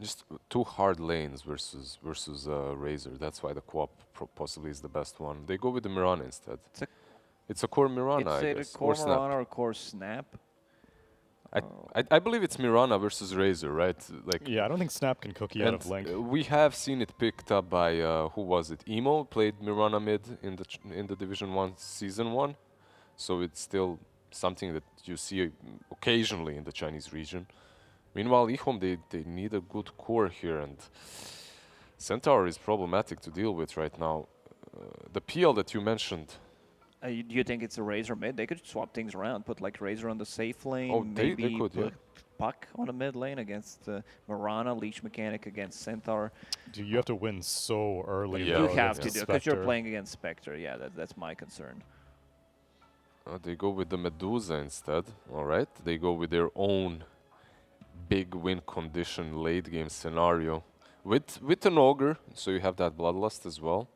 Just two hard lanes versus Razor. That's why the co-op possibly is the best one. They go with the Mirana instead. It's a, It's a core Mirana, it's I either guess, core or Snap. Mirana or core Snap. I, I believe it's Mirana versus Razor, right? Like, Yeah, I don't think Snap can cookie out of Link. we have seen it picked up by who was it? Emo played Mirana mid in the Division 1 Season 1, so it's still something that you see occasionally in the Chinese region. Meanwhile, EHOME, they need a good core here, and Centaur is problematic to deal with right now. The PL that you mentioned. Do you think it's a Razor mid? They could swap things around, put like Razor on the safe lane, Oh, they maybe could, yeah. put Puck on a mid lane against Mirana, Leech Mechanic against Centaur. Do you have to win so early? Yeah, You though have to against do because you're Spectre? playing against Spectre. Yeah, that's my concern. They go with the Medusa instead. All right, they go with their own big win condition late game scenario with an ogre, so you have that bloodlust as well.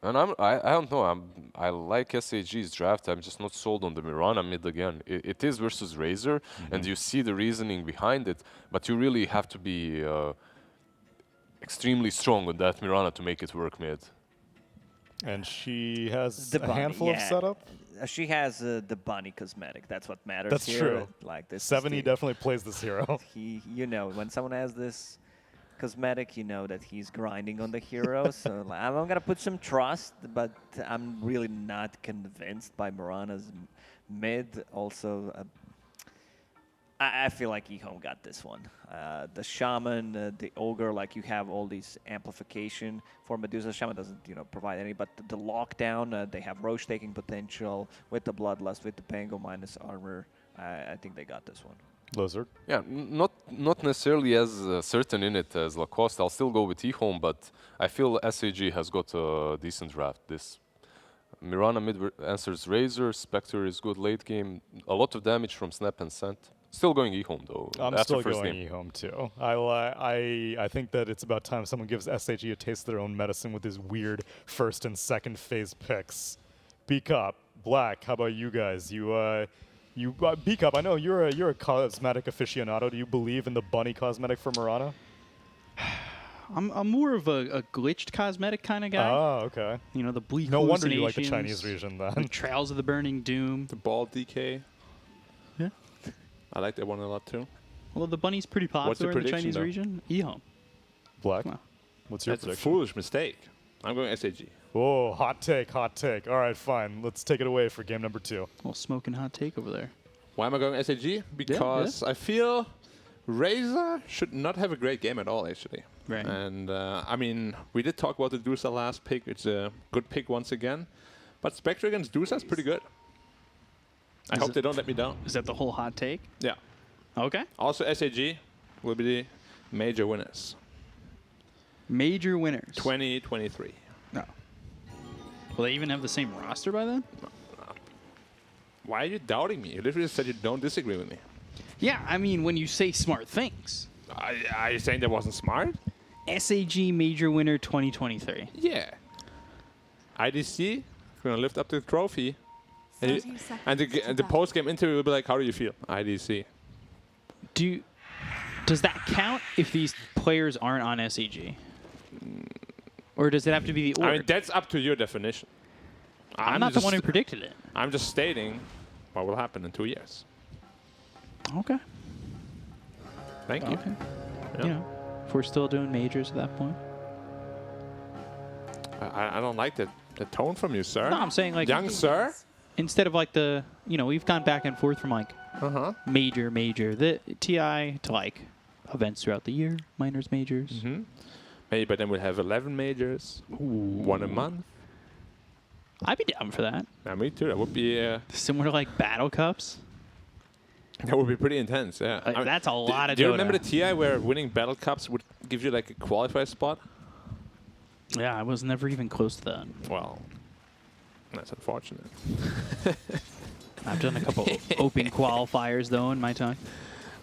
And I don't know. I like SAG's draft. I'm just not sold on the Mirana mid again. It is versus Razor, and you see the reasoning behind it, but you really have to be extremely strong on that Mirana to make it work mid. And she has The a bunny, handful of yeah. setup. She has the bunny cosmetic. That's what matters That's here. true. Like this. is 70 the- definitely plays this hero. You know, when someone has this cosmetic, you know that he's grinding on the hero. So like, I'm gonna put some trust, but I'm really not convinced by Mirana's mid. Also, I feel like EHOME got this one. The Shaman, the Ogre, like you have all these amplification for Medusa. Shaman doesn't, provide any, but the lockdown, they have Roche taking potential with the Bloodlust, with the Pango minus armor. I think they got this one. Lizard. Yeah, not necessarily as certain in it as Lacoste. I'll still go with EHOME, but I feel SAG has got a decent draft. This Mirana mid answers Razor, Spectre is good late game. A lot of damage from Snap and Scent. Still going EHOME though. I'm after still first going game. EHOME too. I think that it's about time someone gives SAG a taste of their own medicine with his weird first and second phase picks. Beakup, Black, how about you guys? Beakup, I know you're a cosmetic aficionado. Do you believe in the bunny cosmetic for Mirana? I'm more of a glitched cosmetic kind of guy. Oh, okay. The bleak No wonder you like the hallucinations, Chinese region the then. Trails of the Burning Doom. The ball DK. Yeah. I like that one a lot too. Well, the bunny's pretty What's the popular in the prediction, Chinese though? region. EHOME. Black, Come on. what's your That's a prediction? foolish mistake. I'm going SAG. Oh, hot take, hot take. All right, fine. Let's take it away for game number 2. Well, smoking hot take over there. Why am I going SAG? Because I feel Razor should not have a great game at all, actually. Right. And I mean, we did talk about the Dusa last pick. It's a good pick once again. But Spectre against Dusa is pretty good. I hope they don't let me down. Is that the whole hot take? Yeah. Okay. Also, SAG will be the major winners. Major winners. 2023. No. Will they even have the same roster by then? Why are you doubting me? You literally said you don't disagree with me. Yeah, I mean, when you say smart things. Are you saying that wasn't smart? SAG major winner 2023. Yeah. IDC, going to lift up the trophy. And, and the post-game interview will be like, how do you feel? IDC. Does that count if these players aren't on SAG? Or does it have to be the order? I mean, that's up to your definition. I'm not the one who predicted it. I'm just stating what will happen in 2 years. Okay. Thank you. Okay. Yeah. If we're still doing majors at that point. I don't like the tone from you, sir. No, I'm saying like Young sir. instead of like we've gone back and forth from like major, the TI to like events throughout the year, minors, majors. Mm-hmm. Maybe, but then we'll have 11 majors, one a month. I'd be down for that. Yeah, me too. That would be Similar to like battle cups. that would be pretty intense. Yeah, Like, I mean, that's a lot of Do you Dota. remember the TI where winning battle cups would give you like a qualifier spot? Yeah, I was never even close to that. Well, that's unfortunate. I've done a couple open qualifiers though in my time.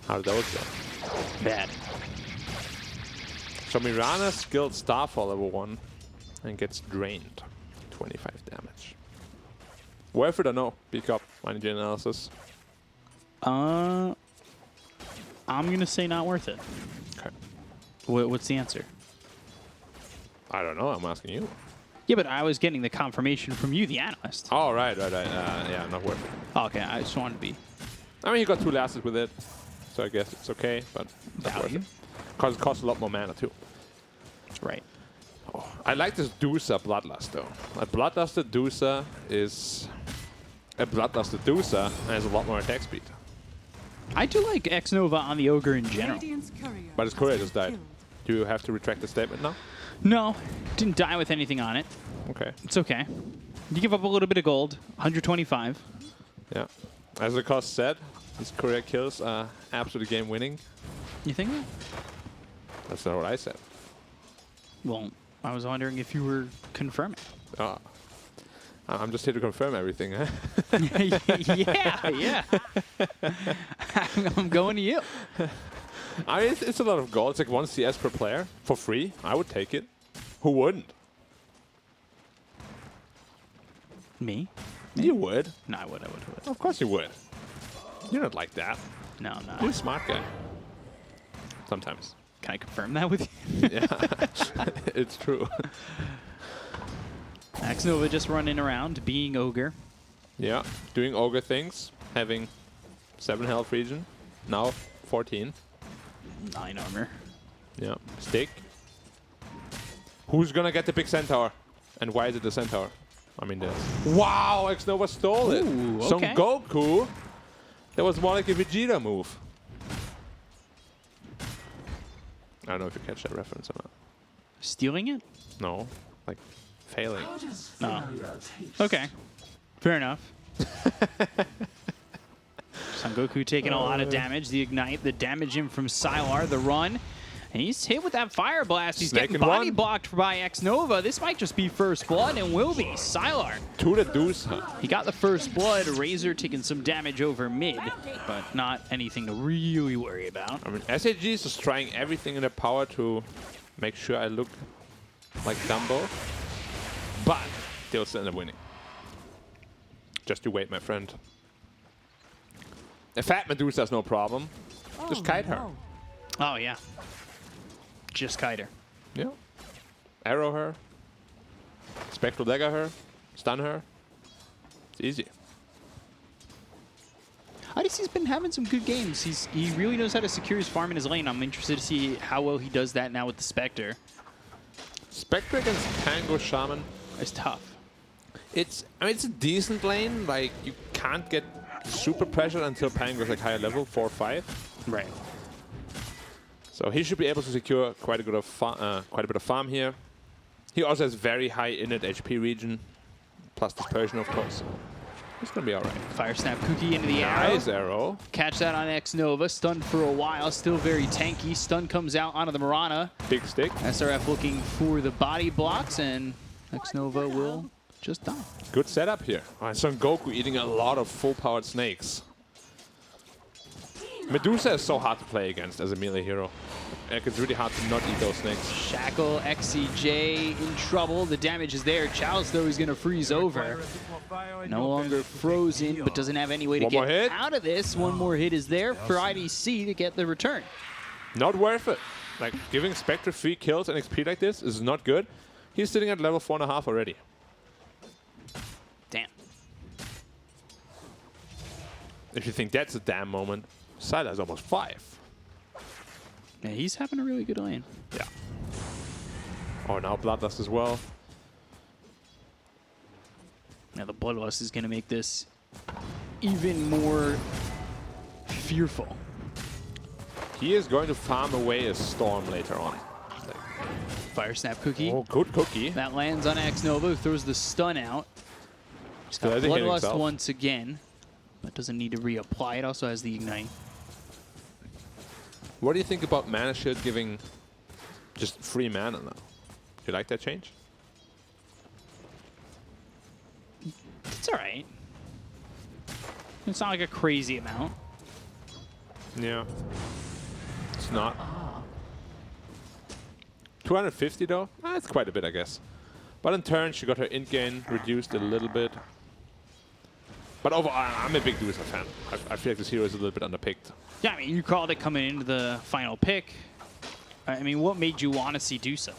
How did those go? Bad. So Mirana skilled Starfall level 1 and gets drained. 25 damage. Worth it or no? Pick up energy analysis. I'm I'm going to say not worth it. Okay. What's the answer? I don't know. I'm asking you. Yeah, but I was getting the confirmation from you, the analyst. Oh, right. Yeah, not worth it. Oh, okay, I just wanted to be I mean, he got 2 lasses with it, so I guess it's okay, but not worth value. it. Because it costs a lot more mana, too. Right. Oh, I like this Dusa Bloodlust, though. A Bloodlusted Dusa is a Bloodlusted Dusa and has a lot more attack speed. I do like X Nova on the Ogre in general. But his courier just died. Do you have to retract the statement now? No, didn't die with anything on it. Okay. It's okay. You give up a little bit of gold, 125. Yeah. As the cost said, his courier kills are absolutely game winning. You think that? That's not what I said. Well, I was wondering if you were confirming. Oh. I'm just here to confirm everything, huh? yeah. I'm going to you. I mean, it's a lot of gold. It's like 1 CS per player for free. I would take it. Who wouldn't? Me? You would. No, I would. Of course you would. You're not like that. No. You're a smart guy. Sometimes. Can I confirm that with you? Yeah. It's true. X Nova just running around, being Ogre. Yeah. Doing ogre things. Having 7 health region. Now 14. 9 armor. Yeah. Stick. Who's gonna get the big centaur? And why is it the centaur? I mean, this. Wow! X Nova stole it. Ooh, Some okay. Goku. That was more like a Vegeta move. I don't know if you catch that reference or not. Stealing it? No. Like, failing. No. Okay. Fair enough. Son Goku taking a lot of damage. The ignite, the damage in from Sylar, the run. And he's hit with that fire blast. He's Snake getting in body one. blocked by X Nova. This might just be first blood and will be. Sylar. To the deuce. He got the first blood. Razor taking some damage over mid, but not anything to really worry about. I mean, SAG is just trying everything in their power to make sure I look like Dumbo. But they'll still end up winning. Just you wait, my friend. A fat Medusa's no problem. Just kite her. Oh, yeah. Just kite her. Yeah. Arrow her. Spectral dagger her. Stun her. It's easy. IDC's been having some good games. He really knows how to secure his farm in his lane. I'm interested to see how well he does that now with the Spectre. Spectre against Tango Shaman. It's tough. I mean, it's a decent lane. Like, you can't get super pressured until Pango's like higher level, 4 or 5. Right. So he should be able to secure quite a bit of farm here. He also has very high innate HP region, plus dispersion, of course. It's gonna be all right. Fire Snap Cookie into the arrow. Nice arrow. Catch that on X Nova. Stunned for a while. Still very tanky. Stun comes out onto the Mirana. Big stick. SRF looking for the body blocks, and X Nova will just die. Good setup here. Son Goku eating a lot of full-powered snakes. Medusa is so hard to play against as a melee hero. Like, it's really hard to not eat those snakes. Shackle, XCJ in trouble. The damage is there. Chalice, though, is going to freeze over. No longer frozen, but doesn't have any way to One more get hit. out of this. One more hit is there for IDC to get the return. Not worth it. Like, giving Spectre 3 kills and XP like this is not good. He's sitting at level 4.5 already. Damn. If you think that's a damn moment, Sylar is almost 5. Yeah, he's having a really good lane. Yeah. Oh, now Bloodlust as well. Now the Bloodlust is going to make this even more fearful. He is going to farm away a storm later on. Fire Snap Cookie. Oh, good cookie. That lands on X Nova, who throws the stun out. He's got Still hasn't hit Bloodlust himself. once again, but doesn't need to reapply. It also has the Ignite. What do you think about Mana Shield giving just free mana now? Do you like that change? It's all right. It's not like a crazy amount. Yeah. It's not. 250 though? That's quite a bit, I guess. But in turn, she got her int gain reduced a little bit. But overall, I'm a big Dusa fan. I feel like this hero is a little bit underpicked. Yeah, I mean, you called it coming into the final pick. I mean, what made you want to see Dusa?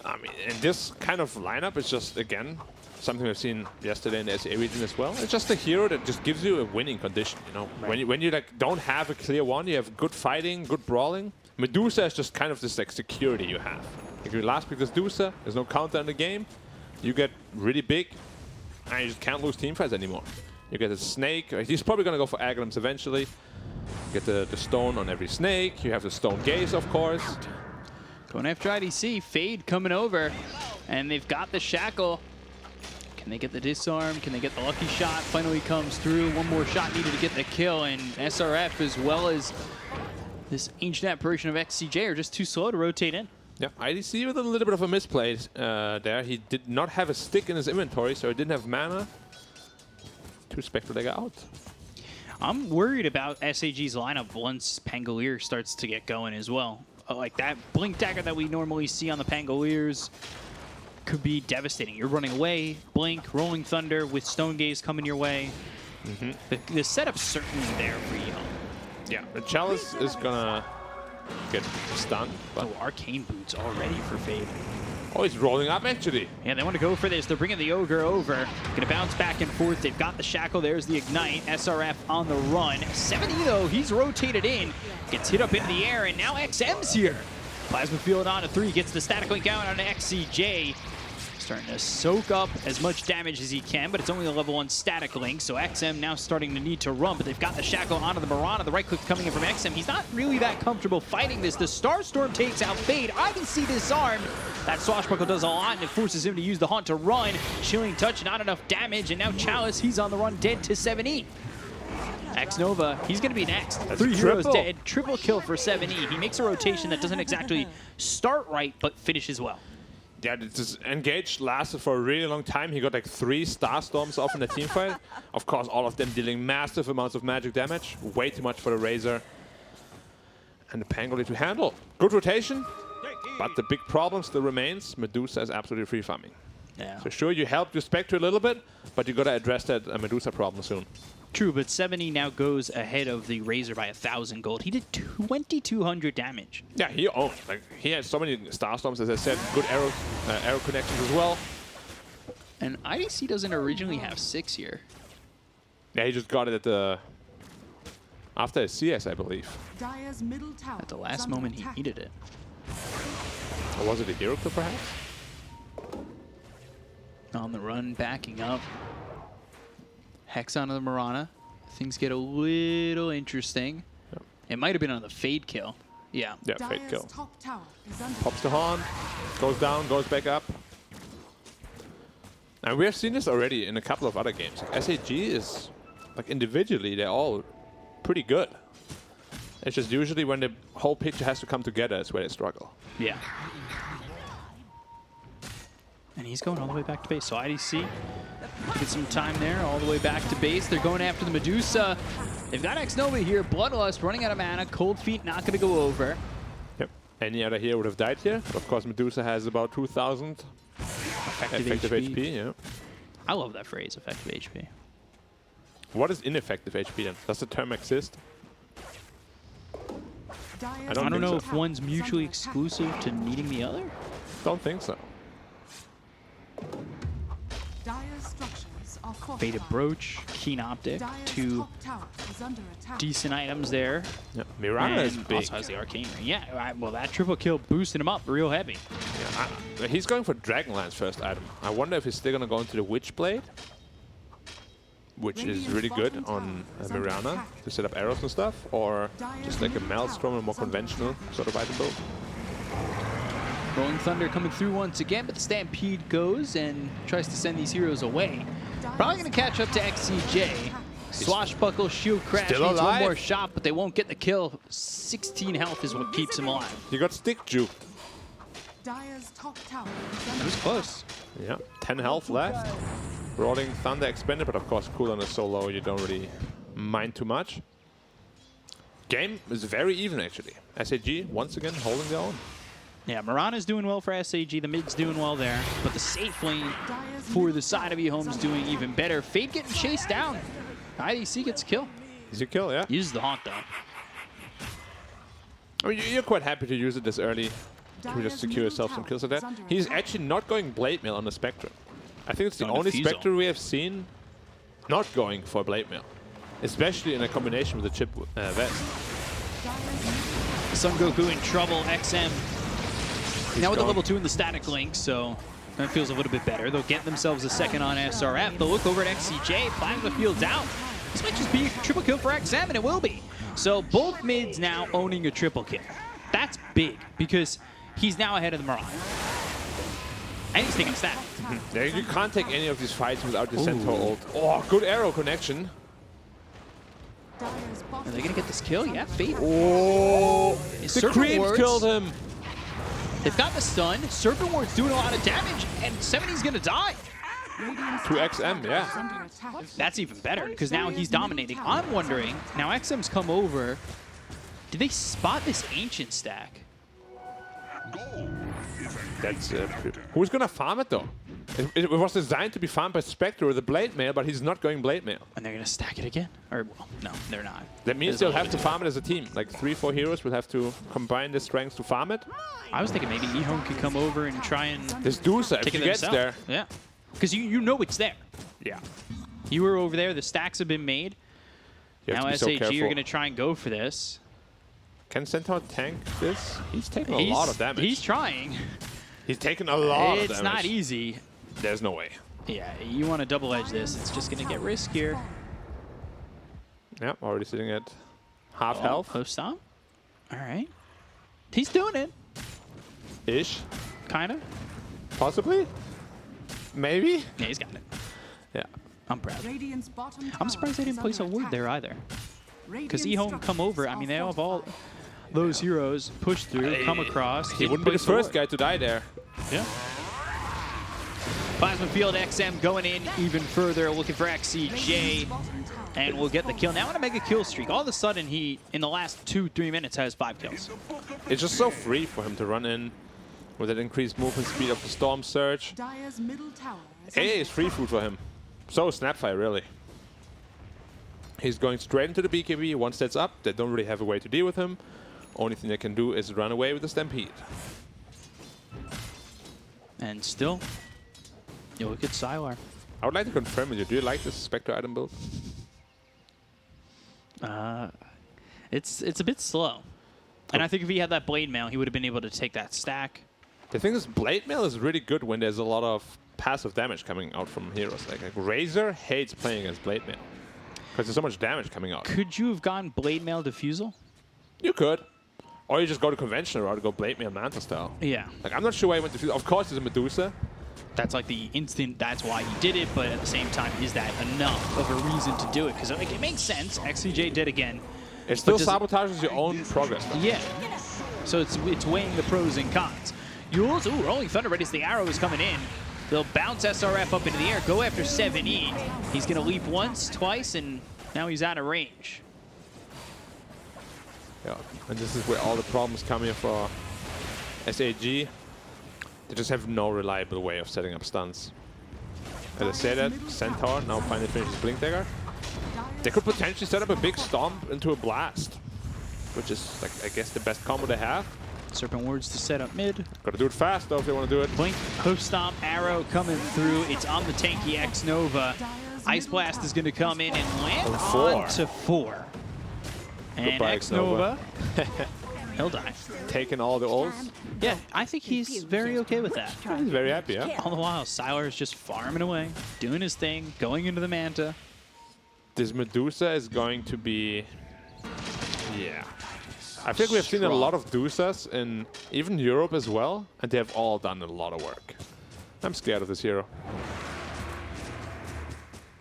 I mean, and this kind of lineup is just, again, something we've seen yesterday in the SA region as well. It's just a hero that just gives you a winning condition, you know? Right. When you like don't have a clear one, you have good fighting, good brawling. Medusa is just kind of this like security you have. If you last pick this Dusa, there's no counter in the game, you get really big, and you just can't lose teamfights anymore. You get a snake. He's probably going to go for Aghanim's eventually. Get the stone on every snake. You have the stone gaze, of course. Going after IDC. Fade coming over. And they've got the shackle. Can they get the disarm? Can they get the lucky shot? Finally comes through. One more shot needed to get the kill. And SRF, as well as this ancient apparition of XCJ, are just too slow to rotate in. Yeah, IDC with a little bit of a misplay there. He did not have a stick in his inventory, so he didn't have mana. Two Spectre Dagger out. I'm worried about SAG's lineup once Pangolier starts to get going as well. Like that Blink Dagger that we normally see on the Pangoliers could be devastating. You're running away, Blink, Rolling Thunder with Stone Gaze coming your way. The setup's certainly there for EHOME. Yeah, the Chalice is gonna get stunned. But Oh, Arcane Boots already for Fade. oh, he's rolling up actually. Yeah, they want to go for this. They're bringing the Ogre over. Going to bounce back and forth. They've got the Shackle. There's the Ignite. SRF on the run. 70, though, he's rotated in. Gets hit up into the air, and now XM's here. Plasma Field on to 3. Gets the Static Link out on XCJ. Starting to soak up as much damage as he can, but it's only a level 1 Static Link, so XM now starting to need to run, but they've got the Shackle onto the Mirana. The right click coming in from XM. He's not really that comfortable fighting this. The Starstorm takes out Fade. IDC disarmed. That Swashbuckle does a lot, and it forces him to use the Haunt to run. Chilling Touch, not enough damage, and now Chalice, he's on the run, dead to 7E. X-Nova, he's going to be next. That's 3 heroes triple. dead, triple kill for 7E. He makes a rotation that doesn't exactly start right, but finishes well. Yeah, this engage lasted for a really long time. He got like 3 Starstorms off in the teamfight. Of course, all of them dealing massive amounts of magic damage. Way too much for the Razor. And the Pangolier to handle. Good rotation, but the big problem still remains. Medusa is absolutely free farming. Yeah. So sure, you helped your Spectre a little bit, but you got to address that Medusa problem soon. True, but 70 now goes ahead of the Razor by 1,000 gold. He did 2,200 damage. Yeah, he owned. Like, he had so many Starstorms, as I said, good arrow connections as well. And IDC doesn't originally have 6 here. Yeah, he just got it at the after a CS, I believe. Dire's middle tower At the is last under moment, he attack. needed it. Or was it a hero clip, perhaps? On the run, backing up. Hex onto the Mirana. Things get a little interesting. Yep. It might have been on the Fade kill. Yeah. Yeah, fake Dire's kill. top tower is under Pops the horn, goes down, goes back up. And we have seen this already in a couple of other games. Like SAG is, like individually, they're all pretty good. It's just usually when the whole picture has to come together is where they struggle. Yeah. And he's going all the way back to base. So IDC, get some time there, all the way back to base. They're going after the Medusa. They've got X-Nova here. Bloodlust running out of mana. Cold Feet not going to go over. Yep. Any other hero would have died here. But of course, Medusa has about 2,000 effective HP. Yeah. I love that phrase, effective HP. What is ineffective HP then? Does the term exist? Dire's I don't I don't think know so. if one's mutually exclusive to needing the other. Don't think so. Dire's structures are Beta fortified. Brooch, Keen Optic, Dire's 2 top tower is under attack. decent items there. Yeah. Mirana is And big. also has the Arcane Ring. Yeah, well, that triple kill boosted him up real heavy. Yeah, he's going for Dragonlance first item. I wonder if he's still going to go into the Witchblade, which is really good on Mirana to set up arrows and stuff, or just like a Maelstrom, a more conventional sort of item build. Rolling Thunder coming through once again, but the Stampede goes and tries to send these heroes away. Probably going to catch up to XCJ. Swashbuckle, Shield Crash, Still needs one alive. more shot, but they won't get the kill. 16 health is what keeps him alive. He got stick juked. Dire's top tower is It under was close. Yeah, 10 health left. Rolling Thunder expended, but of course cooldown is so low you don't really mind too much. Game is very even actually. SAG once again holding their own. Yeah, Mirana's doing well for SAG. The mid's doing well there. But the safe lane for the side of EHOME's doing even better. Fade getting chased down. IDC gets a kill. Easy kill, yeah. Uses the haunt though. I mean, you're quite happy to use it this early to just secure yourself some kills like that. He's actually not going Blade Mail on the Spectre. I think it's the Going only Defusal. Spectre we have seen not going for Blade Mail. Especially in a combination with the chip vest. Son Goku in trouble. XM now with the gone. level 2 in the static link, so that feels a little bit better. They'll get themselves a second on SRF. They'll look over at XCJ. Plasma Field's out. This might just be a triple kill for XM, and it will be. So both mids now owning a triple kill. That's big because he's now ahead of the Mirage. And he's taking static. Yeah, you can't take any of these fights without the Centaur ult. Oh, good arrow connection. Dire's Are bottom they going to get this kill? Yeah, Fate. Oh, the Serpent creeps Wards. killed him. They've got the stun. Serpent Ward's doing a lot of damage, and 70's going to die. Radiant's To XM, yeah. is under attack. That's even better, because now he's dominating. I'm wondering, now XM's come over. Did they spot this Ancient stack? That's who's gonna farm it though? It was designed to be farmed by Spectre with the Blade Mail, but he's not going Blade Mail. And they're going to stack it again? Or, well, no, they're not. That means There's they'll a have little to bit farm it as a team. Like 3-4 heroes will have to combine their strengths to farm it. I was thinking maybe EHOME could come over and try and This Dusa, if take he it gets themselves. there. Yeah. Because you know it's there. Yeah. You were over there. The stacks have been made. You have Now to be so SAG are careful. going to try and go for this. Can Centaur tank this? He's taking a lot of damage. He's trying. He's taking a lot of damage. It's not easy. There's no way. Yeah, you want to double edge this. It's just going to get riskier. Yeah, already sitting at half health. Post stomp. All right. He's doing it. Ish. Kind of. Possibly. Maybe. Yeah, he's got it. Yeah. I'm proud. Radiant's bottom I'm surprised they tower didn't is place a under ward attack. there either. Because Radiant EHOME come over. I mean, they have all those heroes push through, come across. He wouldn't be the first guy to die there. Yeah. Plasma Field XM going in even further, looking for XCJ, and we'll get the kill. Now on a mega kill streak. All of a sudden, he, in the last 2-3 minutes, has 5 kills. It's just so free for him to run in with that increased movement speed of the Storm Surge. Dire's middle tower is AA under is free food for him. So is Snapfire, really. He's going straight into the BKB. Once that's up, they don't really have a way to deal with him. Only thing they can do is run away with the Stampede. And still, you look at Sylar. I would like to confirm with you. Do you like this Spectre item build? It's a bit slow. And I think if he had that Blade Mail, he would have been able to take that stack. The thing is, Blade Mail is really good when there's a lot of passive damage coming out from heroes. Like Razor hates playing against Blade Mail because there's so much damage coming out. Could you have gone Blade Mail Diffusal? You could. Or you just go to conventional route, go Blade Mail Manta style. Yeah. Like, I'm not sure why he went to... Of course, he's a Medusa. That's like the instant, that's why he did it, but at the same time, is that enough of a reason to do it? Because like, it makes sense. XCJ did again. It still does it- sabotages your own progress. Though. Yeah. So it's weighing the pros and cons. Yules, ooh, Rolling Thunder ready as the arrow is coming in. They'll bounce SRF up into the air, go after 7E. He's going to leap once, twice, and now he's out of range. Yeah, and this is where all the problems come here for SAG. They just have no reliable way of setting up stuns. As I said that, Centaur now finally finishes Blink Dagger. They could potentially set up a big stomp into a blast, which is, like, I guess the best combo they have. Serpent Wards to set up mid. Gotta do it fast though if they want to do it. Blink, Hoof Stomp, arrow coming through. It's on the tanky X Nova. Ice Blast is going to come in and land on to 4. And Goodbye, X Nova, he'll die. Taking all the ults. Yeah, I think he's very okay with that. He's very happy, yeah? All the while, Sylar is just farming away, doing his thing, going into the Manta. This Medusa is going to be... Yeah. I think we have seen a lot of Dusas in even Europe as well, and they have all done a lot of work. I'm scared of this hero.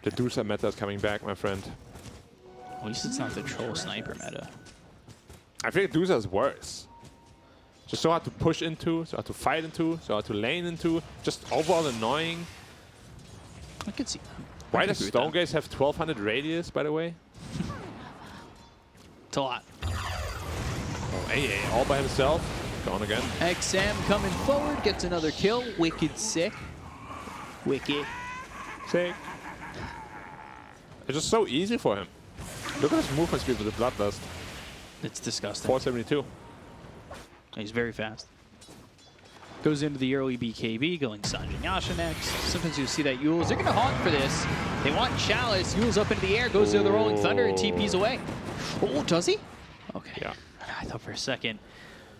The Dusa meta is coming back, my friend. At least it's not the troll sniper meta. I think Dusa is worse. Just so hard to push into, so hard to fight into, so hard to lane into. Just overall annoying. I could see that. Why I does could agree with Stonegaze have 1200 radius, by the way? that. It's a lot. Oh, AA all by himself. Gone again. XM coming forward, gets another kill. Wicked sick. Wicked. Sick. It's just so easy for him. Look at his movement speed with the Bloodlust. It's disgusting. 472. He's very fast. Goes into the early BKB, going Sanjin Yasha next. Sometimes you see that Yules. They're going to haunt for this. They want Chalice. Yules up into the air, goes to the Rolling Thunder, and TP's away. Oh, does he? Okay. Yeah. I thought for a second,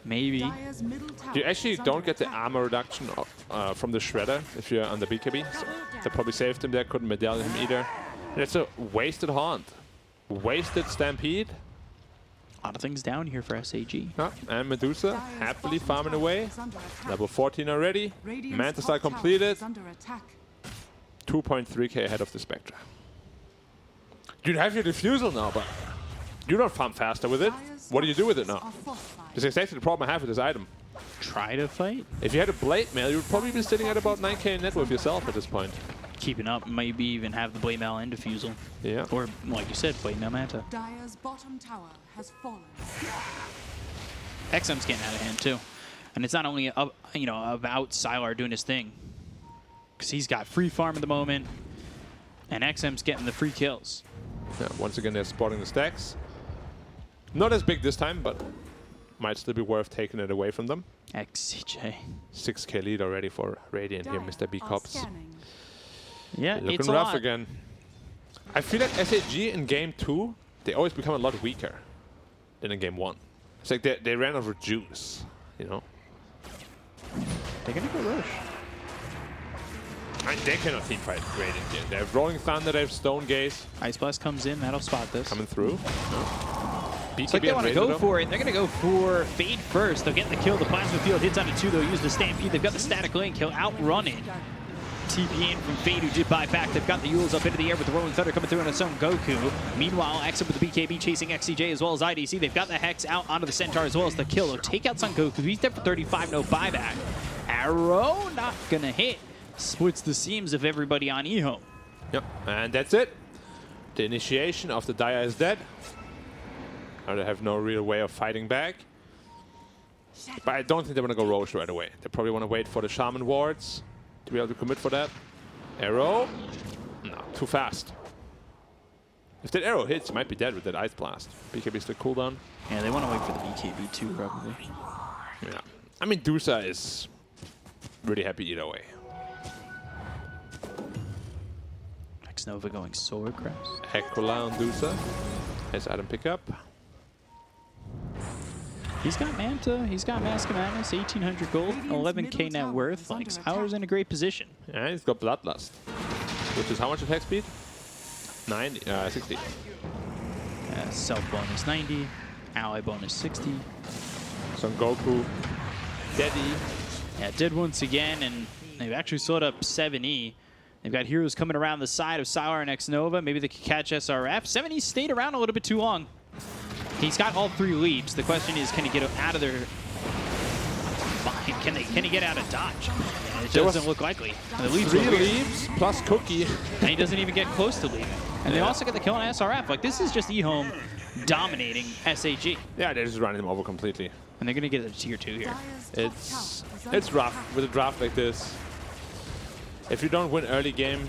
maybe. Dire's middle tower You actually is under don't get the attack. armor reduction from the Shredder if you're on the BKB. So they probably saved him there, couldn't medallion him either. And it's a wasted haunt. Wasted Stampede. A lot of things down here for SAG. Yeah, and Medusa Dire's happily bottom farming tower away. is under attack. Level 14 already. Radiant's Mantis top are tower completed. is under attack. 2.3k ahead of the Spectre. You have your Diffusal now, but you don't farm faster with it. Dire's What do you do with it structures now? are fortified. It's exactly the problem I have with this item. Try to fight. If you had a Blade Mail, you would probably be sitting at about 9k net worth yourself at this point. Keeping up, maybe even have the Blade Mail and Diffusal. Yeah. Or, like you said, Blade Mail Manta. Dire's bottom tower has fallen. XM's getting out of hand, too. And it's not only about Sylar doing his thing. Because he's got free farm at the moment. And XM's getting the free kills. Yeah, once again, they're spotting the stacks. Not as big this time, but might still be worth taking it away from them. XCJ. 6k lead already for Radiant here, Mr. B are Cops. scanning. Yeah, it's Looking a rough lot. again. I feel like SAG in game 2, they always become a lot weaker than in game 1. It's like they ran out of juice, you know? They're going to go rush. I mean, they cannot team fight Radiant yet. They have Rolling Thunder, they have Stone Gaze Ice Blast comes in, that'll spot this. coming through. It's like they want to go for it. They're going to go for Fade first. They'll get the kill. The Plasma Field hits onto 2. They'll use the Stampede. They've got the Static Link. He'll outrun it. TP in from Fade, who did buy back. They've got the Yules up into the air with the Rolling Thunder coming through on its own Goku. Meanwhile, X up with the BKB chasing XCJ as well as IDC. They've got the Hex out onto the Centaur as well as the kill. They'll take out Son Goku. He's dead for 35, no buyback. Arrow, not going to hit. Splits the seams of everybody on EHOME. Yep, and that's it. The initiation of the Dire is dead. Now they have no real way of fighting back. But I don't think they want to go Roche right away. They probably want to wait for the Shaman wards to be able to commit for that. Arrow? No, too fast. If that arrow hits, you might be dead with that Ice Blast. BKB still cooldown. Yeah, they want to wait for the BKB too, probably. Yeah. I mean, Dusa is really happy either way. Nova going Sword Crest. Aquila on Dusa. As item pickup. He's got Manta, he's got Mask of Madness, 1,800 gold, 11k net worth. Like, Sour's in a great position. And he's got Bloodlust. Which is how much attack speed? 60. Self bonus 90, ally bonus 60. Son Goku. Daddy. Yeah, did once again, and they've actually slowed up 7E. They've got heroes coming around the side of Sylar and X-Nova. Maybe they could catch SRF. 7E stayed around a little bit too long. He's got all 3 leaps. The question is, can he get out of their bind? Can he get out of dodge? And it doesn't look likely. And the leaps 3 were weird. leaves plus Cookie. And he doesn't even get close to leaving. And they also get the kill on SRF. Like, this is just EHOME dominating SAG. Yeah, they're just running them over completely. And they're going to get a tier 2 here. It's rough with a draft like this. If you don't win early game,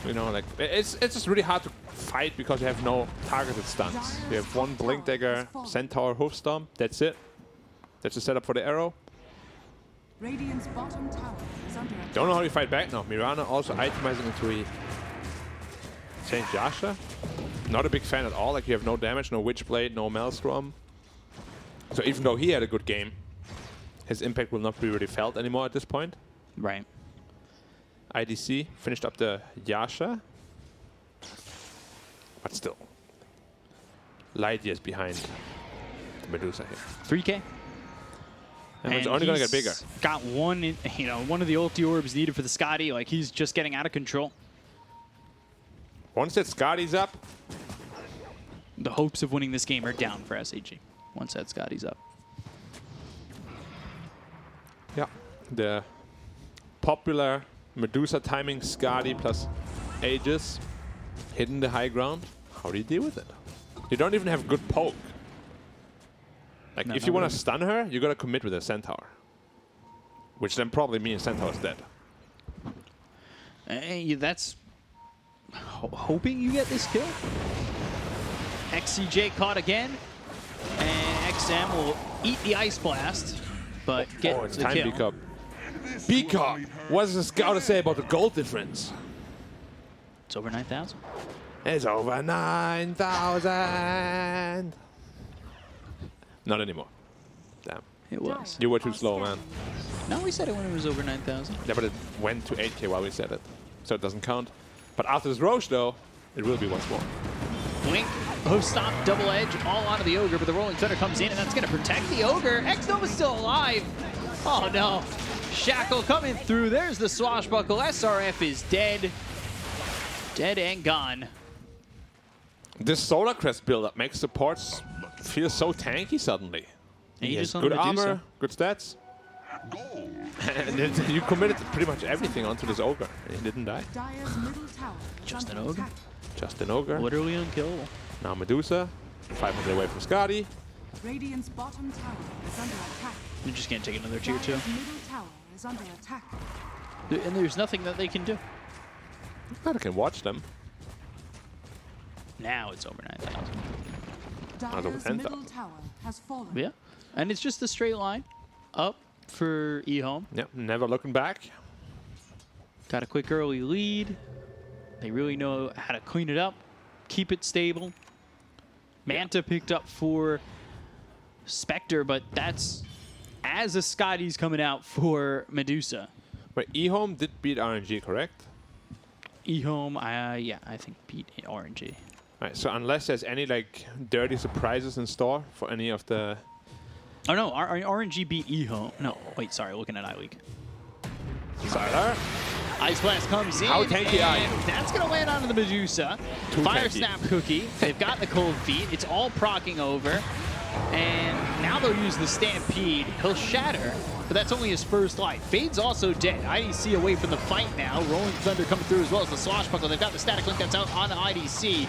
you know, like it's just really hard to fight because you have no targeted stunts. You have one Blink Dagger, Centaur, Hoofstomp. That's it. That's the setup for the arrow. Radiant's bottom tower is under attack. Don't know how you fight back now. Mirana also itemizing into a Saint Yasha. Not a big fan at all. Like, you have no damage, no Witchblade, no Maelstrom. So even though he had a good game, his impact will not be really felt anymore at this point. Right. IDC finished up the Yasha. But still, light years behind the Medusa here. 3k. And it's only going to get bigger. Got one, one of the ulti orbs needed for the Scotty. Like, he's just getting out of control. Once that Scotty's up, The hopes of winning this game are down for SAG once that Scotty's up. yeah, the popular Medusa timing Scotty plus Aegis hitting the high ground. How do you deal with it? You don't even have good poke. Like, No, if not you want really. to stun her, you got to commit with a Centaur. Which then probably means Centaur's dead. That's hoping you get this kill. XCJ caught again, and XM will eat the Ice Blast, but get Oh, it's the time, kill. B-Cup. B-Cup! What does the scout say about the gold difference? It's over 9,000. It's over 9,000! Not anymore. Damn. It was. You were too slow, man. No, we said it when it was over 9,000. Yeah, but it went to 8K while we said it, so it doesn't count. But after this Roche, though, it will be once more. Blink, stop, double edge, all onto the Ogre, but the Rolling Thunder comes in, and that's going to protect the Ogre. X-Nova's still alive. Oh, no. Shackle coming through. There's the swashbuckle. SRF is dead. Dead and gone. This Solar Crest build-up makes supports feel so tanky suddenly. He has Aegis on good Medusa. armor, good stats. And you committed pretty much everything onto this Ogre. And he didn't die. Dire's middle tower is Just under an ogre? attack. Just an Ogre. Literally unkillable. Now Medusa, 500 away from Skadi. Radiant's bottom tower is under attack. You're just going to take another tier 2. Dire's middle tower is under attack. And there's nothing that they can do. I can watch them. Now it's over 9,000. Dire's 10,000. middle tower has fallen. Yeah. And it's just a straight line up for EHOME. Yep, never looking back. Got a quick early lead. They really know how to clean it up, keep it stable. Manta picked up for Spectre, but that's as a Scotty's coming out for Medusa. But EHOME did beat RNG, correct? EHOME, yeah, I think beat RNG. Right, so unless there's any like dirty surprises in store for any of the... Oh no, RNG beat EHOME. No, wait, sorry, looking at iLeague. Sylar? Ice Blast comes in, How tanky are you? and that's going to land onto the Medusa. Too Fire tanky. Snap Cookie. They've got the cold feet. It's all procking over. And now they'll use the Stampede. He'll shatter, but that's only his first life. Fade's also dead. IDC away from the fight now. Rolling Thunder coming through as well as the Swashbuckle. They've got the Static Link that's out on the IDC.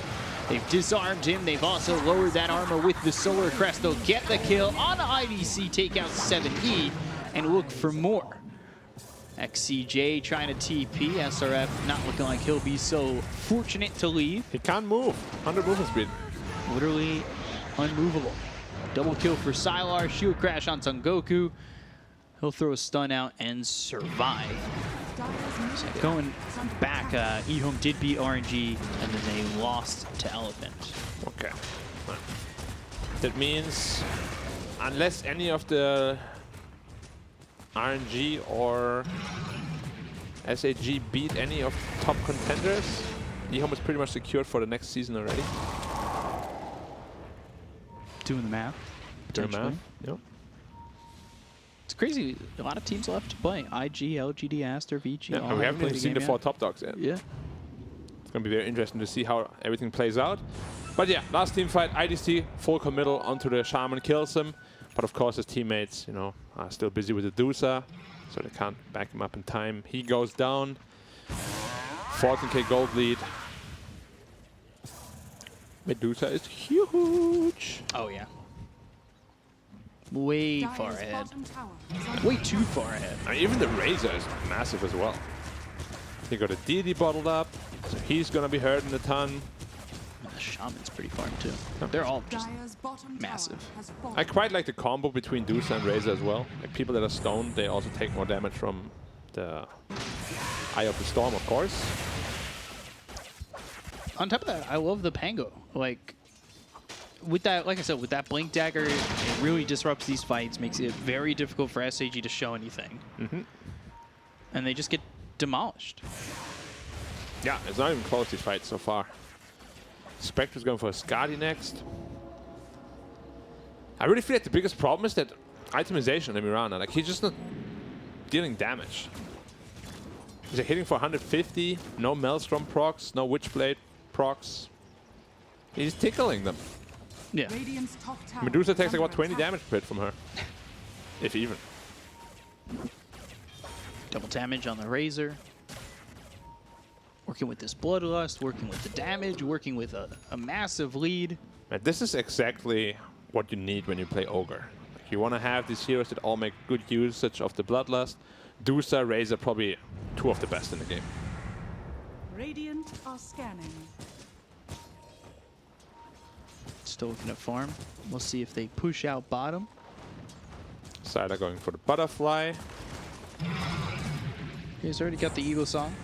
They've disarmed him. They've also lowered that armor with the Solar Crest. They'll get the kill on the IDC, take out 7E, and look for more. XCJ trying to TP. SRF not looking like he'll be so fortunate to leave. He can't move. 100 movement speed. Literally unmovable. Double kill for Sylar. Shield crash on Son Goku. He'll throw a stun out and survive. Dire's middle So tower going is under back, attack. EHOME did beat RNG, and then they lost to Elephant. Okay. Right. That means unless any of the RNG or SAG beat any of top contenders, EHOME is pretty much secured for the next season already. Doing the math. Doing Potentially. math. Yep. It's crazy. A lot of teams left to play. IG, LGD, Aster, VG. Yeah, all and we haven't haven't even played a seen the game 4 yet. top dogs yet. Yeah. It's going to be very interesting to see how everything plays out. But yeah, last team fight, IDC, full committal onto the Shaman, kills him. But of course his teammates, you know, are still busy with the Dusa, so they can't back him up in time. He goes down. 14k gold lead. Medusa is huge. Oh, yeah. Way Dire's far ahead. bottom tower is under Way too far ahead. I mean, even the Razor is massive as well. He got a deity bottled up, so he's going to be hurting a ton. The Shaman's pretty farmed too. They're all just Dire's bottom massive. tower has fallen. I quite like the combo between Dusa and Razor as well. Like people that are stoned, they also take more damage from the Eye of the Storm, of course. On top of that, I love the Pango. Like, with that, like I said, with that Blink Dagger, it really disrupts these fights, makes it very difficult for SAG to show anything. And they just get demolished. Yeah, it's not even close, these fights so far. Spectre's going for a Skadi next. I really feel like the biggest problem is that itemization on Mirana. Like, he's just not dealing damage. He's hitting for 150, no Maelstrom procs, no Witchblade procs. He's tickling them. Yeah. Radiant's top tower Medusa is takes like, under what, 20 attack. damage per hit from her? If even. Double damage on the Razor. Working with this Bloodlust, working with the damage, working with a massive lead. And this is exactly what you need when you play Ogre. Like, you want to have these heroes that all make good usage of the Bloodlust. Dusa, Razor, probably two of the best in the game. Radiant are scanning. Still looking at farm. We'll see if they push out bottom. Sider going for the butterfly. He's already got the Eagle Song.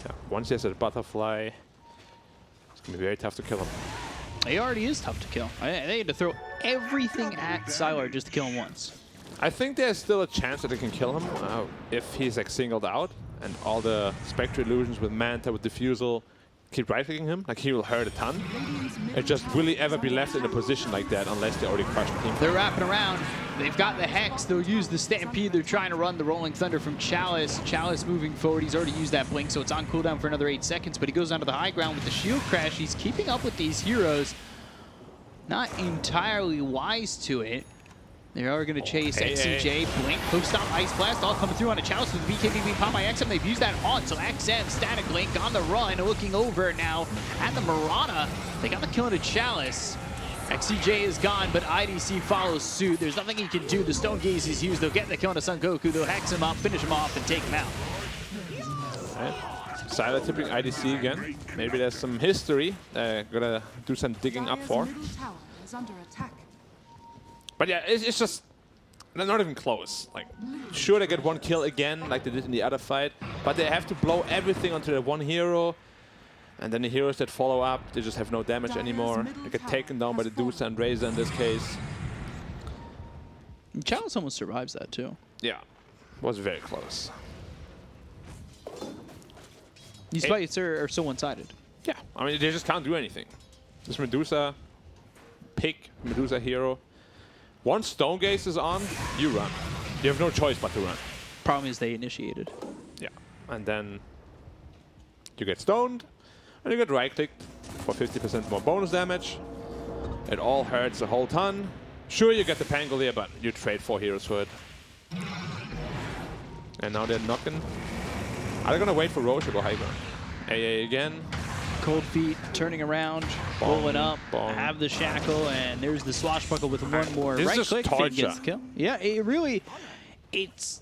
Yeah, once he has a butterfly, it's going to be very tough to kill him. He already is tough to kill. They had to throw everything at Sylar just to kill him once. I think there's still a chance that they can kill him if he's like singled out and all the Spectre illusions with Manta, with Diffusal, keep right-clicking him. Like, he will hurt a ton. It just will he ever be left in a position like that unless they already crushed him. They're wrapping around. They've got the Hex. They'll use the Stampede. They're trying to run the Rolling Thunder from Chalice. Chalice moving forward. He's already used that Blink, so it's on cooldown for another 8 seconds, but he goes onto the high ground with the Shield Crash. He's keeping up with these heroes. Not entirely wise to it. They are going to chase XCJ, Blink, post-stop, Ice Blast, all coming through on a Chalice with the BKB pop by XM. They've used that on, so XM, Static Link on the run, looking over now at the Mirana. They got the kill into Chalice. XCJ is gone, but IDC follows suit. There's nothing he can do. The Stone Gaze is used. They'll get the kill into Son Goku. They'll hex him up, finish him off, and take him out. Right. Sylar tipping IDC again. Maybe there's some history. Gonna do some digging up for. Middle tower is under attack. But yeah, it's just not even close. Like, sure, they get one kill again, like they did in the other fight, but they have to blow everything onto that one hero, and then the heroes that follow up, they just have no damage anymore. They get taken down by the Deuce and Razor in this case. Chalice almost survives that too. Yeah, was very close. These fights are so one-sided. Yeah, I mean, they just can't do anything. This Medusa pick, Medusa hero. Once Stone Gaze is on, you run. You have no choice but to run. Problem is they initiated. Yeah, and then you get stoned, and you get right-clicked for 50% more bonus damage. It all hurts a whole ton. Sure, you get the Pangolier, but you trade 4 heroes for it. And now they're knocking. Are they going to wait for Roche to go high ground? AA again. Cold Feet turning around, rolling up, have the shackle, and there's the swashbuckle with one more This right is click. torture. Fate gets the kill. Yeah, it's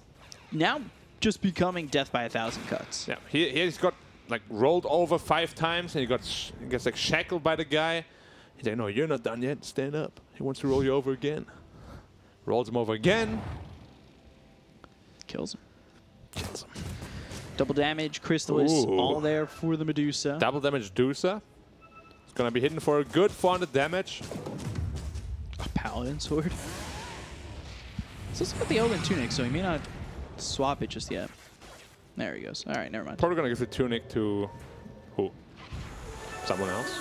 now just becoming death by 1,000 cuts. Yeah, he's got like rolled over 5 times, and he gets like shackled by the guy. He's like, no, you're not done yet. Stand up. He wants to roll you over again. Rolls him over again. Kills him. Kills him. Double damage, Crystallis, Ooh. all there for the Medusa. Double damage Medusa. It's gonna be hitting for a good 400 damage. A Paladin sword. It's also got the Elven Tunic, so he may not swap it just yet. There he goes. All right, never mind. Probably gonna give the tunic to who? Someone else.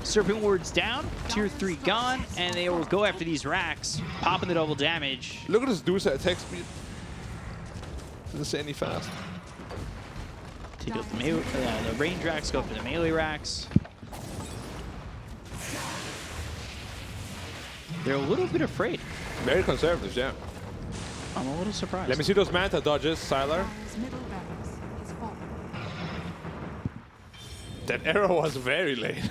Serpent Ward's down, tier 3 gone, and they will go after these racks, popping the double damage. Look at this Medusa attack speed. Doesn't say any fast. Take out the range racks, go for the melee racks. They're a little bit afraid. Very conservative, yeah. I'm a little surprised. Let me see those Manta dodges, Sylar. Dyer's middle barracks is fallen. That arrow was very late.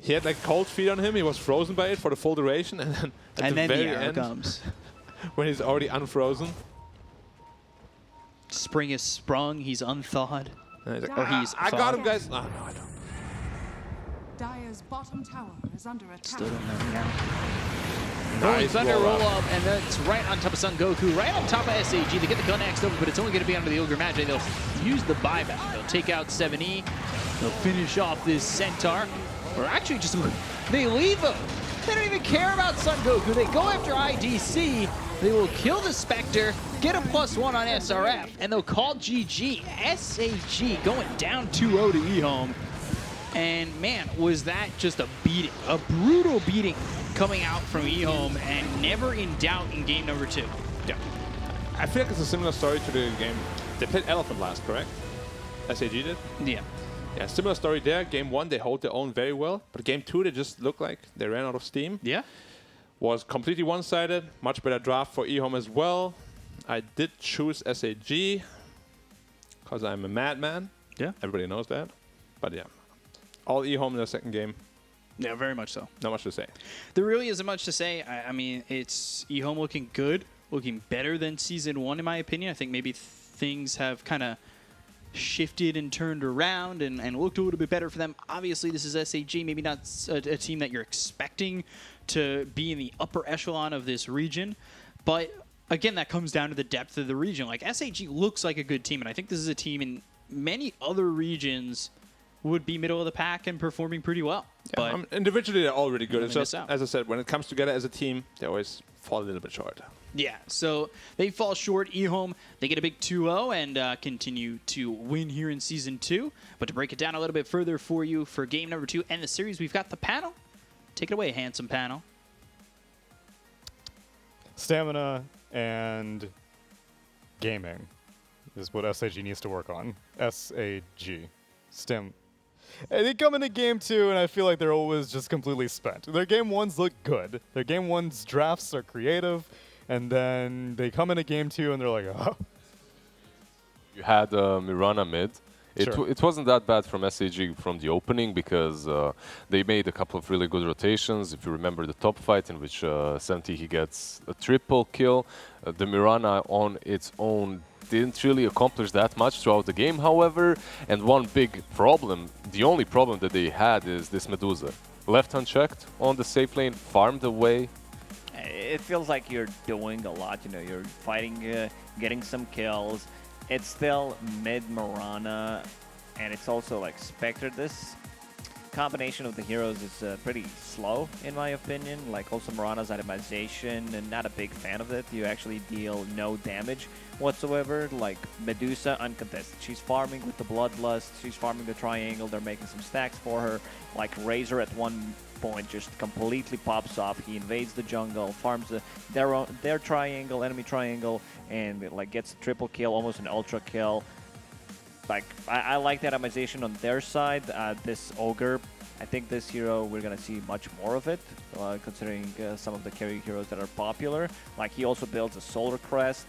He had like cold feet on him. He was frozen by it for the full duration, and then at the very arrow end, comes. when he's already unfrozen, Spring is sprung. He's unthawed. and he's like, Or he's I got thawed. him, guys. No, I don't. Dyer's bottom tower is under attack. Still don't know. Yeah. Nice Thunder roll roll up. up, and that's right on top of Son Goku, right on top of SAG. They get the kill next over, but it's only going to be under the Ogre Magi. They'll use the buyback. They'll take out 7E. They'll finish off this Centaur. Or actually, just they leave him. They don't even care about Son Goku. They go after IDC. They will kill the Spectre, get a +1 on SRF, and they'll call GG. SAG going down 2-0 to EHOME. And man, was that just a beating, a brutal beating coming out from EHOME, and never in doubt in game number 2. Yeah. I feel like it's a similar story to the game. They played Elephant last, correct? SAG did? Yeah. Yeah, similar story there. Game 1, they hold their own very well. But game 2, they just look like they ran out of steam. Yeah. Was completely one-sided. Much better draft for EHOME as well. I did choose SAG because I'm a madman. Yeah. Everybody knows that. But yeah, all EHOME in the second game. Yeah, very much so. Not much to say. There really isn't much to say. I mean, it's EHOME looking good, looking better than Season 1 in my opinion. I think maybe things have kind of shifted and turned around and looked a little bit better for them. Obviously, this is SAG, maybe not a team that you're expecting to be in the upper echelon of this region, but again, that comes down to the depth of the region. Like, SAG looks like a good team, and I think this is a team in many other regions would be middle of the pack and performing pretty well. Yeah, But individually, they're all really good. It's they just, miss out. as I said, when it comes together as a team, they always fall a little bit short. yeah, so they fall short. EHOME, they get a big 2-0 and continue to win here in Season 2. But to break it down a little bit further for you for game number 2 and the series, we've got the panel. Take it away, handsome panel. Stamina and gaming is what SAG needs to work on. SAG. Stem. And they come into game 2, and I feel like they're always just completely spent. Their game 1s look good. Their game 1's drafts are creative, and then they come into game 2, and they're like, oh. You had Mirana mid. Sure. It wasn't that bad from SAG from the opening because they made a couple of really good rotations. If you remember the top fight in which Senti he gets a triple kill, the Mirana on its own didn't really accomplish that much throughout the game, however. And one big problem, the only problem that they had is this Medusa. Left unchecked on the safe lane, farmed away. It feels like you're doing a lot. You know, you're fighting, getting some kills. It's still mid Mirana, and it's also like Spectre. This combination of the heroes is pretty slow, in my opinion. Like also Mirana's itemization, and not a big fan of it. You actually deal no damage whatsoever. Like Medusa, uncontested. She's farming with the Bloodlust. She's farming the Triangle. They're making some stacks for her. Like Razor at one point just completely pops off. He invades the jungle, farms their triangle, enemy triangle, and like gets a triple kill, almost an ultra kill. Like I like that itemization on their side. This Ogre, I think this hero we're gonna see much more of it, considering some of the carry heroes that are popular. Like he also builds a Solar Crest.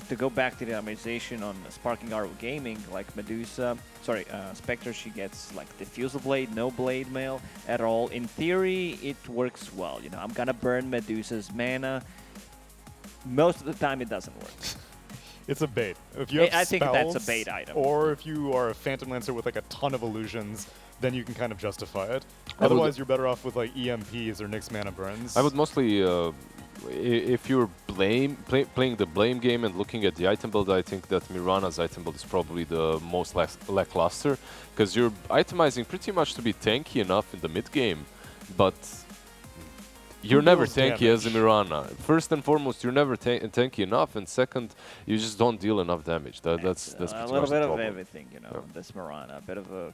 To go back to the itemization on Sparking Arrow Gaming, like Spectre, she gets like Diffusal Blade, no Blade Mail at all. In theory, it works well. You know, I'm gonna burn Medusa's mana. Most of the time, it doesn't work. It's a bait. If you have I think that's a spells, bait item. Or if you are a Phantom Lancer with like a ton of illusions, then you can kind of justify it. Otherwise, you're better off with like EMPs or Nyx Mana Burns. I would mostly, if you're playing the blame game and looking at the item build, I think that Mirana's item build is probably the most lackluster, because you're itemizing pretty much to be tanky enough in the mid game, but you're never tanky as a Mirana. First and foremost, you're never tanky enough, and second, you just don't deal enough damage. That's pretty a much little the bit of problem. everything, you know. This Mirana, a bit of a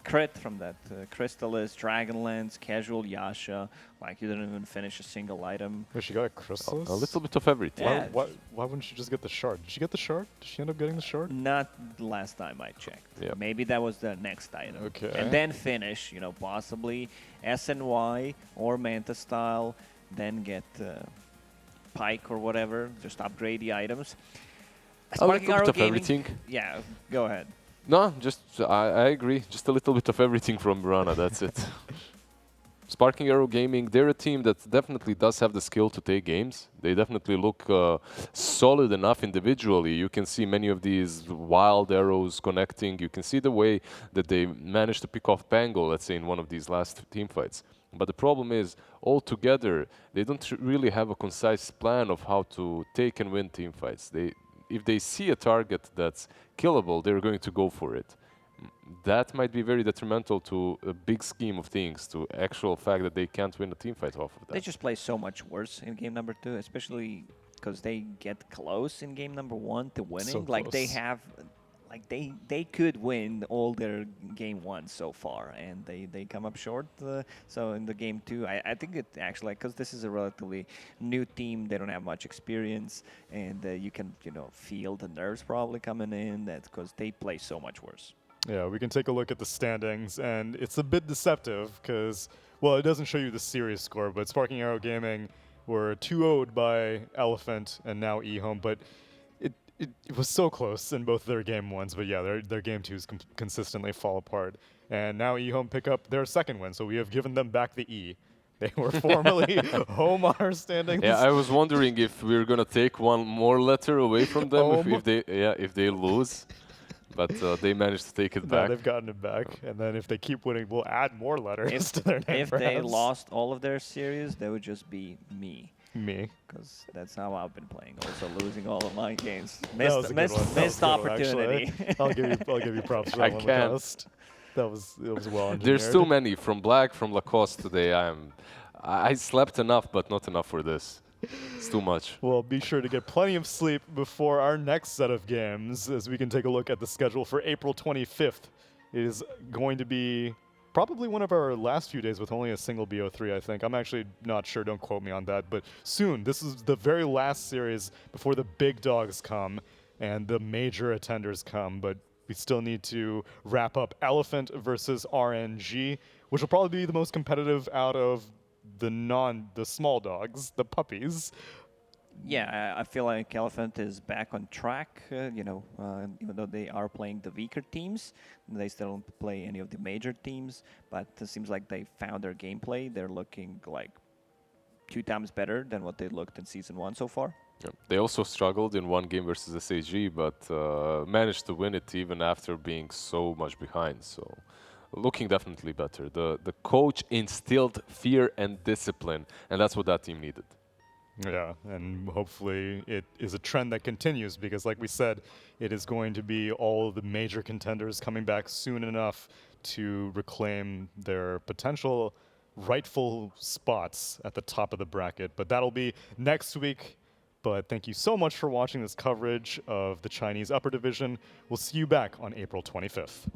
crit from that Crystallis, Dragonlance, casual Yasha. Like you didn't even finish a single item. Wait, she got a Crystallis? A little bit of everything. Yeah. Why wouldn't she just get the shard? Did she get the shard? Did she end up getting the shard? Not last time I checked. Yep. Maybe that was the next item. Okay. And then finish, you know, possibly SNY or Manta style, then get Pike or whatever, just upgrade the items. A little bit of Gaming, everything. Yeah, go ahead. No, just I agree. Just a little bit of everything from Mirana. That's it. Sparking Arrow Gaming, they're a team that definitely does have the skill to take games. They definitely look solid enough individually. You can see many of these wild arrows connecting. You can see the way that they managed to pick off Pango, let's say, in one of these last team fights. But the problem is, altogether, they don't really have a concise plan of how to take and win team fights. If they see a target that's killable, they're going to go for it. That might be very detrimental to a big scheme of things, to actual fact that they can't win a team fight off of that. They just play so much worse in game number 2, especially because they get close in game number 1 to winning. So like they close. have, like they could win all their game 1 so far, and they come up short. So in the game 2, I think it actually, because this is a relatively new team, they don't have much experience, and you can feel the nerves probably coming in. That's because they play so much worse. Yeah, we can take a look at the standings, and it's a bit deceptive because, well, it doesn't show you the series score, but Sparking Arrow Gaming were 2-0'd by Elephant and now EHOME, but it was so close in both their game 1s, but yeah, their game 2s consistently fall apart. And now EHOME pick up their second win, so we have given them back the E. They were formerly home on our standings. Yeah, I was wondering if we're gonna take one more letter away from them if they lose. but they managed to take it No, back. they've gotten it back. And then if they keep winning, we'll add more letters to their name. If they perhaps. lost all of their series, they would just be me. Me. Because that's how I've been playing. Also losing all of my games. That was a good one. That was Missed a good one, actually. opportunity. I'll give you props for I that one, can't. Lacoste. It was well engineered. There's too many from Black, from Lacoste today. I slept enough, but not enough for this. It's too much. Well, be sure to get plenty of sleep before our next set of games, as we can take a look at the schedule for April 25th. It is going to be probably one of our last few days with only a single BO3, I think. I'm actually not sure, don't quote me on that, but soon. This is the very last series before the big dogs come and the major attenders come, but we still need to wrap up Elephant versus RNG, which will probably be the most competitive out of the small dogs, the puppies. Yeah, I feel like Elephant is back on track. Even though they are playing the weaker teams, they still don't play any of the major teams. But it seems like they found their gameplay. They're looking like 2 times better than what they looked in Season 1 so far. Yeah. They also struggled in one game versus SAG, but managed to win it even after being so much behind. So, looking definitely better. The coach instilled fear and discipline, and that's what that team needed. Yeah, and hopefully it is a trend that continues because, like we said, it is going to be all of the major contenders coming back soon enough to reclaim their potential rightful spots at the top of the bracket. But that'll be next week. But thank you so much for watching this coverage of the Chinese Upper Division. We'll see you back on April 25th.